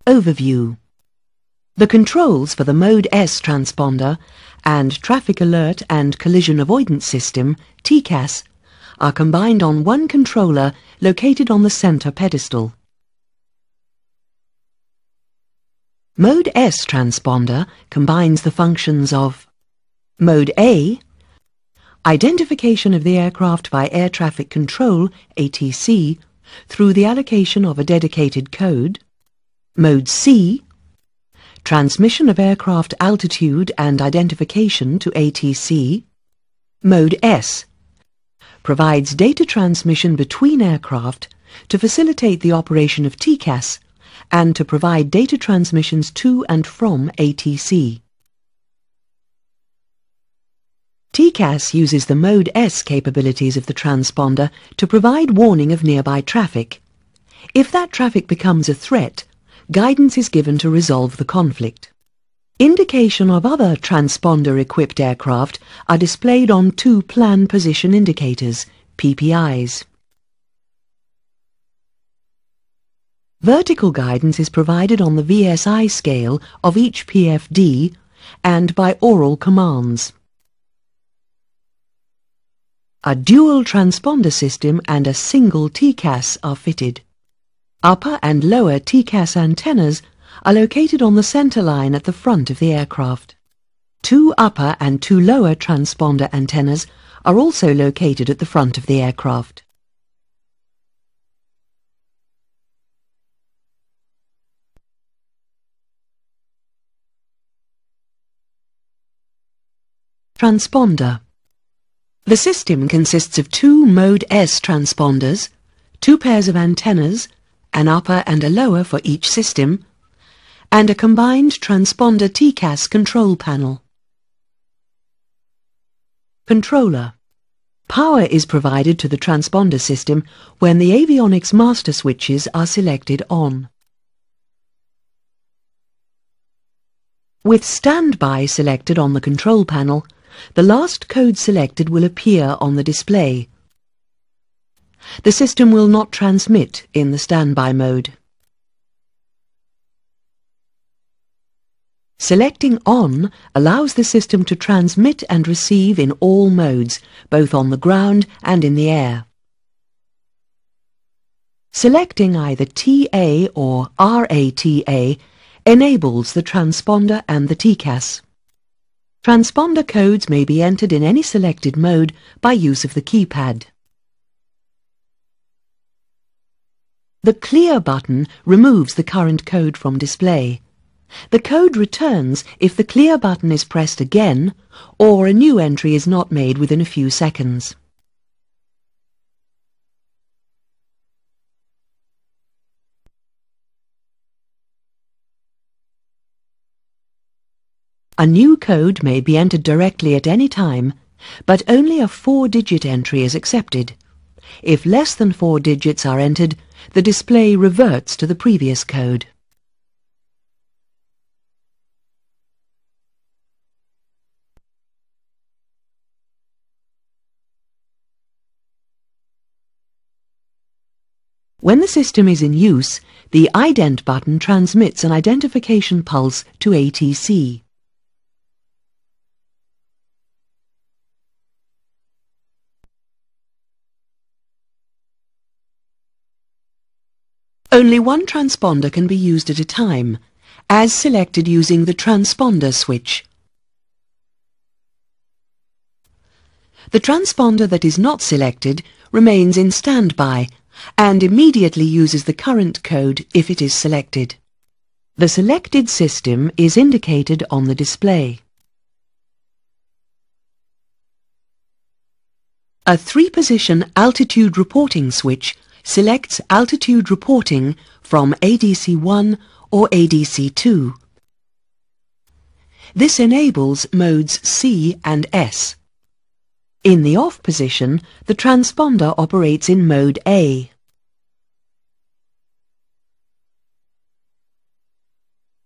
Overview. The controls for the Mode S transponder and Traffic Alert and Collision Avoidance System, Tcas, are combined on one controller located on the center pedestal. Mode S transponder combines the functions of Mode A, identification of the aircraft by air traffic control, ATC, through the allocation of a dedicated code. Mode C, transmission of aircraft altitude and identification to ATC. Mode S, provides data transmission between aircraft to facilitate the operation of Tcas and to provide data transmissions to and from ATC. Tcas uses the Mode S capabilities of the transponder to provide warning of nearby traffic. If that traffic becomes a threat, guidance is given to resolve the conflict. Indication of other transponder-equipped aircraft are displayed on two Plan Position Indicators, PPIs. Vertical guidance is provided on the VSI scale of each PFD and by oral commands. A dual transponder system and a single Tcas are fitted. Upper and lower Tcas antennas are located on the center line at the front of the aircraft. Two upper and two lower transponder antennas are also located at the front of the aircraft. Transponder. The system consists of two Mode S transponders, two pairs of antennas, an upper and a lower for each system, and a combined transponder Tcas control panel. Controller. Power is provided to the transponder system when the avionics master switches are selected on. With standby selected on the control panel, the last code selected will appear on the display. The system will not transmit in the standby mode. Selecting on allows the system to transmit and receive in all modes, both on the ground and in the air. Selecting either TA or RATA enables the transponder and the Tcas. Transponder codes may be entered in any selected mode by use of the keypad. The Clear button removes the current code from display. The code returns if the Clear button is pressed again or a new entry is not made within a few seconds. A new code may be entered directly at any time, but only a 4-digit entry is accepted. If less than 4 digits are entered, the display reverts to the previous code. When the system is in use, the ident button transmits an identification pulse to ATC. Only one transponder can be used at a time, as selected using the transponder switch. The transponder that is not selected remains in standby and immediately uses the current code if it is selected. The selected system is indicated on the display. A 3-position altitude reporting switch selects altitude reporting from ADC1 or ADC2. This enables modes C and S. In the off position, the transponder operates in mode A.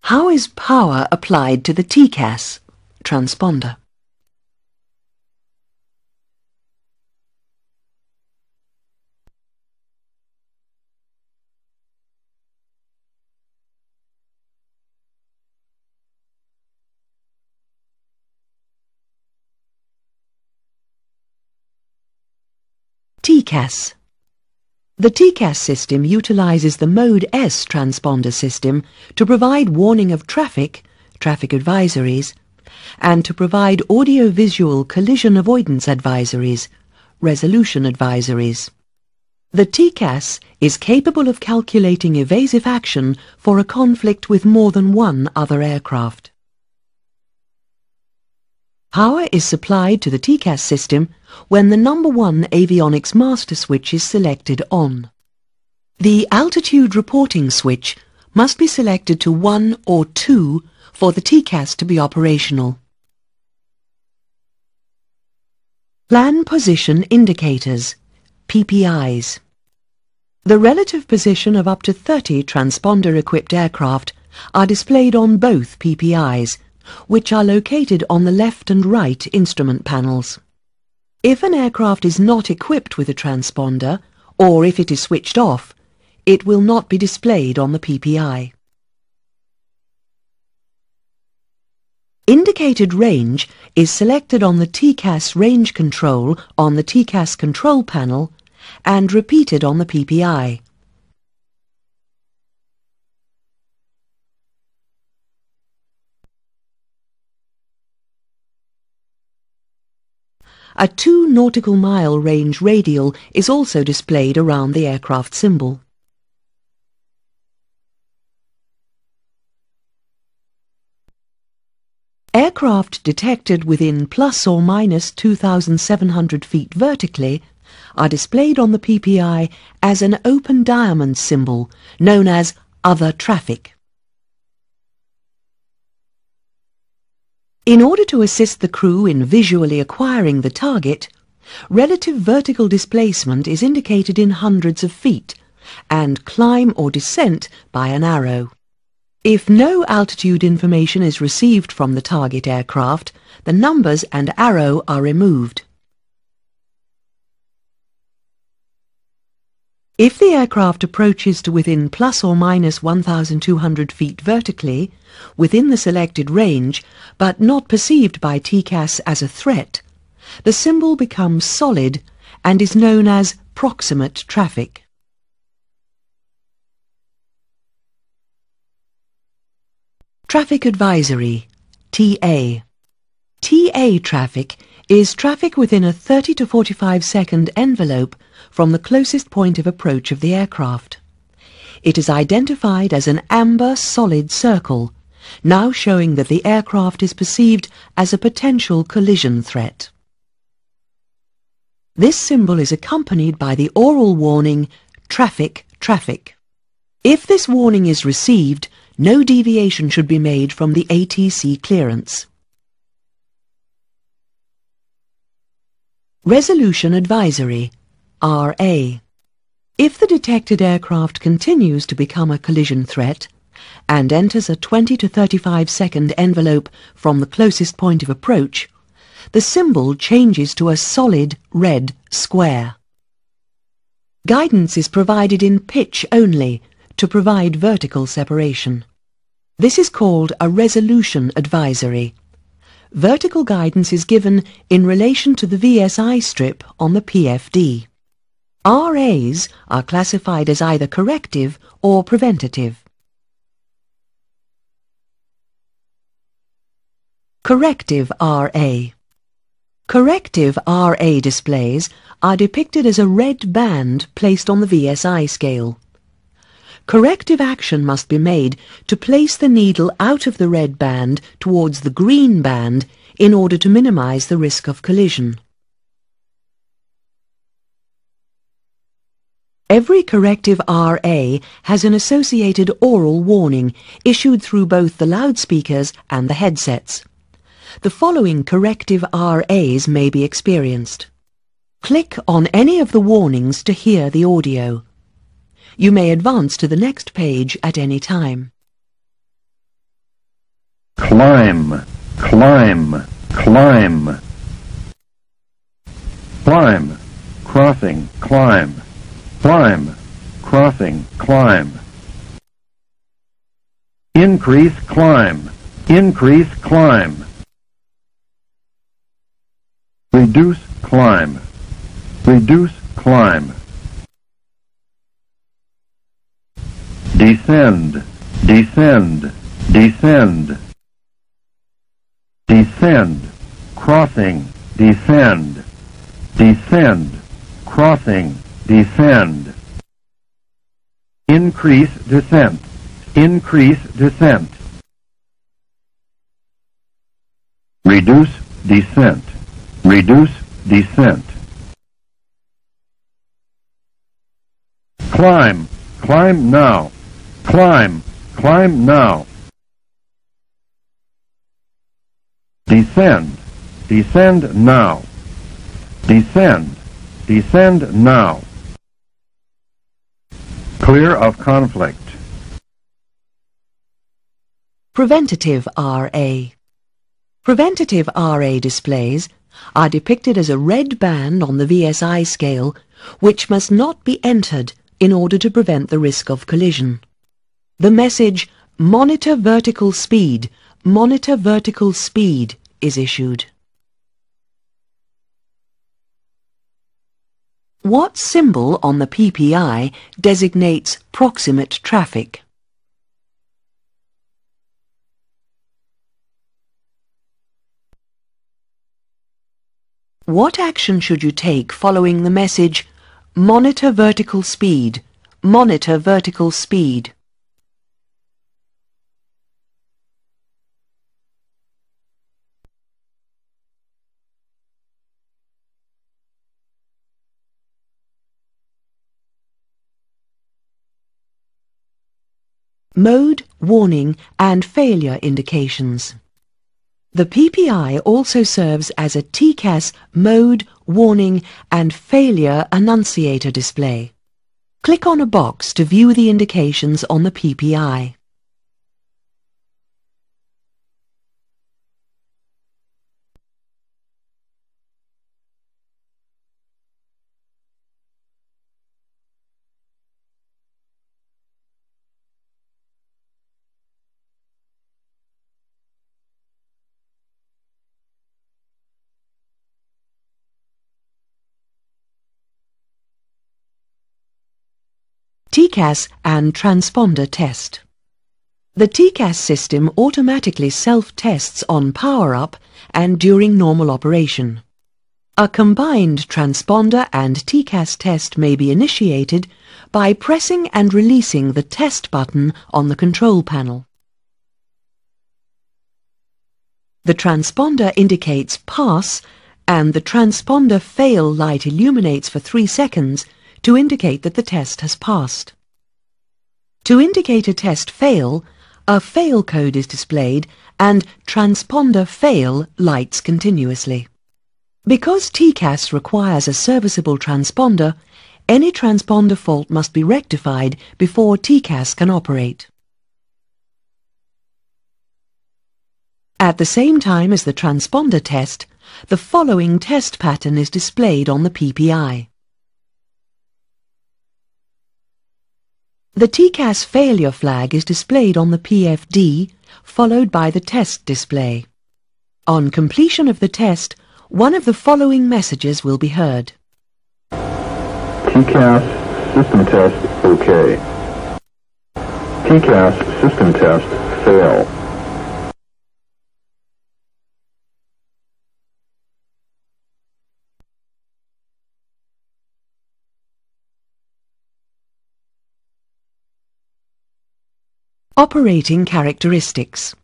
How is power applied to the Tcas transponder? Tcas. The Tcas system utilizes the Mode S transponder system to provide warning of traffic advisories, and to provide audio-visual collision avoidance advisories, resolution advisories. The Tcas is capable of calculating evasive action for a conflict with more than one other aircraft. Power is supplied to the Tcas system when the number 1 avionics master switch is selected on. The altitude reporting switch must be selected to 1 or 2 for the Tcas to be operational. Plan Position Indicators, PPIs. The relative position of up to 30 transponder-equipped aircraft are displayed on both PPIs, which are located on the left and right instrument panels. If an aircraft is not equipped with a transponder, or if it is switched off, it will not be displayed on the PPI. Indicated range is selected on the Tcas range control on the Tcas control panel and repeated on the PPI. A 2 nautical mile range radial is also displayed around the aircraft symbol. Aircraft detected within plus or minus 2,700 feet vertically are displayed on the PPI as an open diamond symbol known as Other Traffic. In order to assist the crew in visually acquiring the target, relative vertical displacement is indicated in hundreds of feet and climb or descent by an arrow. If no altitude information is received from the target aircraft, the numbers and arrow are removed. If the aircraft approaches to within plus or minus 1,200 feet vertically, within the selected range, but not perceived by Tcas as a threat, the symbol becomes solid and is known as proximate traffic. Traffic Advisory, TA. TA traffic is traffic within a 30 to 45 second envelope from the closest point of approach of the aircraft. It is identified as an amber solid circle, now showing that the aircraft is perceived as a potential collision threat. This symbol is accompanied by the oral warning, Traffic, Traffic. If this warning is received, no deviation should be made from the ATC clearance. Resolution Advisory, RA. If the detected aircraft continues to become a collision threat and enters a 20 to 35 second envelope from the closest point of approach, the symbol changes to a solid red square. Guidance is provided in pitch only to provide vertical separation. This is called a resolution advisory. Vertical guidance is given in relation to the VSI strip on the PFD. RAs are classified as either corrective or preventative. Corrective RA. Corrective RA displays are depicted as a red band placed on the VSI scale. Corrective action must be made to place the needle out of the red band towards the green band in order to minimize the risk of collision. Every corrective RA has an associated oral warning issued through both the loudspeakers and the headsets. The following corrective RAs may be experienced. Click on any of the warnings to hear the audio. You may advance to the next page at any time. Climb, climb, climb. Climb, crossing, climb. Climb, crossing, climb. Increase, climb. Increase, climb. Reduce, climb. Reduce, climb. Descend, descend, descend. Descend, crossing, descend. Descend, crossing, descend. Increase descent, increase descent. Reduce descent, reduce descent. Climb, climb now, climb, climb now. Descend, descend now. Descend, descend now. Clear of conflict. Preventative RA. Preventative RA displays are depicted as a red band on the VSI scale which must not be entered in order to prevent the risk of collision. The message, "Monitor vertical speed, monitor vertical speed," is issued. What symbol on the PPI designates proximate traffic? What action should you take following the message, "Monitor vertical speed, monitor vertical speed"? Mode, warning and failure indications. The PPI also serves as a Tcas mode, warning and failure annunciator display. Click on a box to view the indications on the PPI. Tcas and transponder test. The Tcas system automatically self-tests on power-up and during normal operation. A combined transponder and Tcas test may be initiated by pressing and releasing the test button on the control panel. The transponder indicates pass and the transponder fail light illuminates for 3 seconds to indicate that the test has passed. To indicate a test fail, a fail code is displayed and transponder fail lights continuously. Because Tcas requires a serviceable transponder, any transponder fault must be rectified before Tcas can operate. At the same time as the transponder test, the following test pattern is displayed on the PPI. The Tcas failure flag is displayed on the PFD, followed by the test display. On completion of the test, one of the following messages will be heard. Tcas system test OK. Tcas system test fail. Operating characteristics.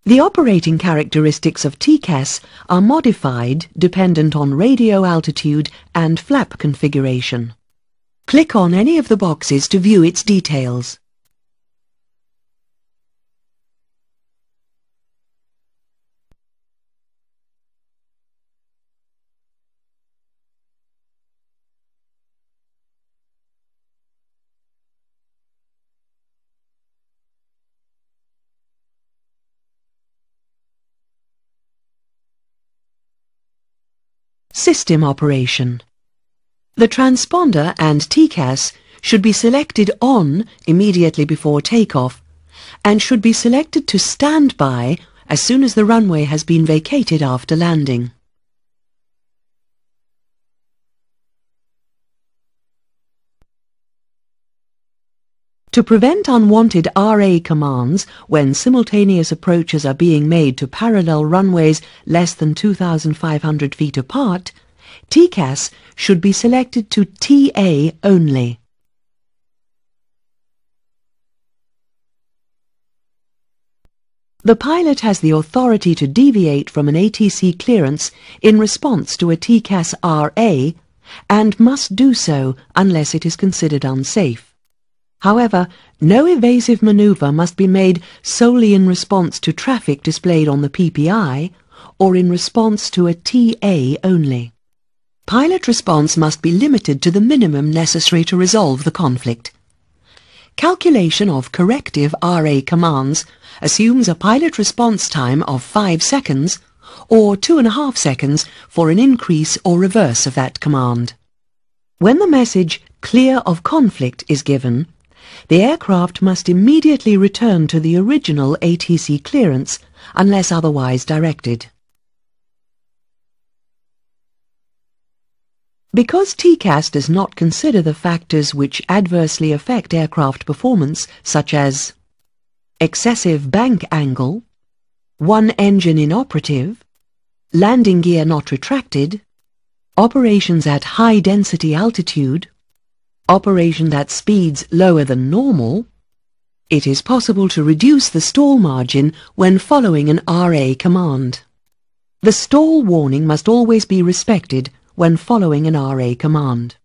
The operating characteristics of Tcas are modified dependent on radio altitude and flap configuration. Click on any of the boxes to view its details. System operation. The transponder and Tcas should be selected on immediately before takeoff and should be selected to stand by as soon as the runway has been vacated after landing. To prevent unwanted RA commands when simultaneous approaches are being made to parallel runways less than 2,500 feet apart, Tcas should be selected to TA only. The pilot has the authority to deviate from an ATC clearance in response to a Tcas RA and must do so unless it is considered unsafe. However, no evasive maneuver must be made solely in response to traffic displayed on the PPI or in response to a TA only. Pilot response must be limited to the minimum necessary to resolve the conflict. Calculation of corrective RA commands assumes a pilot response time of 5 seconds or 2.5 seconds for an increase or reverse of that command. When the message "clear of conflict" is given, the aircraft must immediately return to the original ATC clearance unless otherwise directed. Because Tcas does not consider the factors which adversely affect aircraft performance, such as excessive bank angle, one engine inoperative, landing gear not retracted, operations at high density altitude, operation at speeds lower than normal, it is possible to reduce the stall margin when following an RA command. The stall warning must always be respected when following an RA command.